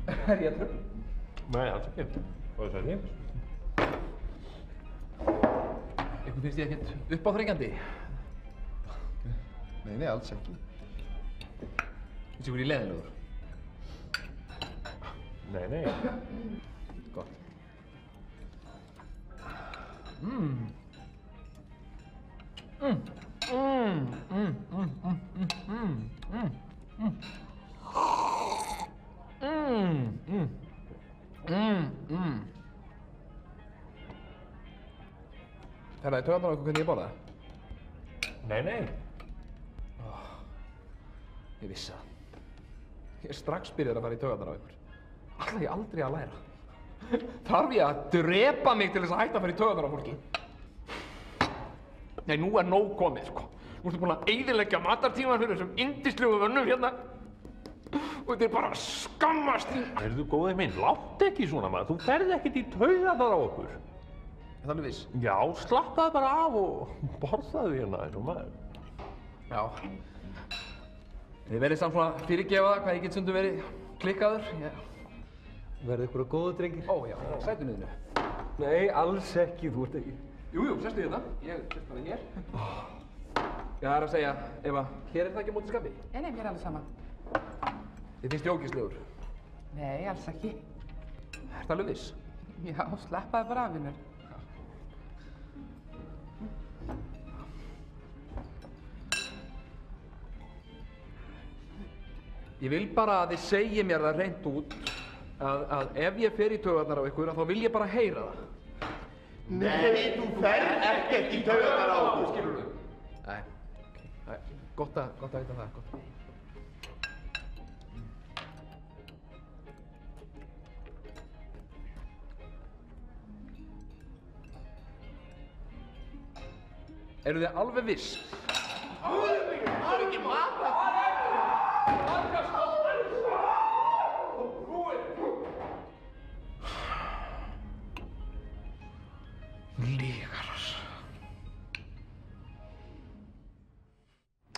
Er ég að tröfla? Nei, alls ekki. Hvað er það þér? Ykkur finnst ég ekkert uppáþrengjandi? Nei, alls ekki. Finnst ykkur ég leiðinlegur? Nei. Gott. Ferðaði taugarnar á ykkur hvernig ég borðaði? Nei. Ég vissi það. Ég er strax byrjaður að fara í taugarnar á ykkur. Ætla ég aldrei að læra. Þarf ég að drepa mig til þess að hætta að fara í taugarnar á fólki? Nei, nú er nóg komið, sko. Nú ertu búin að eyðileggja matartíman fyrir þessum yndislegu vönnum hérna. Og þetta er bara að skammast þín. Heyrðu góði minn, láttu ekki svona maður. Þú ferð ekkert í taugarnar á okkur. Er það alveg viss? Já, slappaðu bara af og borðaðu hérna eins og maður. Já. Þið verðið samt svona fyrirgefa það hvað ég get stundum verið klikkaður. Verðu ykkur að góðu, drengir? Ó, já, sætu niðurnu. Nei, alls ekki, þú ert ekki. Jú, sestu hérna. Ég sest bara hér. Já, það er að segja, Eva, hér er það ekki á móti skapi? Nei, mér er alveg sama. Þið finnst ég ógeðslegur? Nei, alls ekki. Ertu alveg viss? Já, slappaðu bara af, vinur. Ég vil bara að þið segja mér það hreint út að ef ég fer í taugarnar á ykkur, þá vil ég bara heyra það. Nei, þú ferð ekkert í taugarnar á okkur. Skilur þú? Nei, gott að vita það, gott. Eru þið alveg viss? Það er ekki maður. Lygar.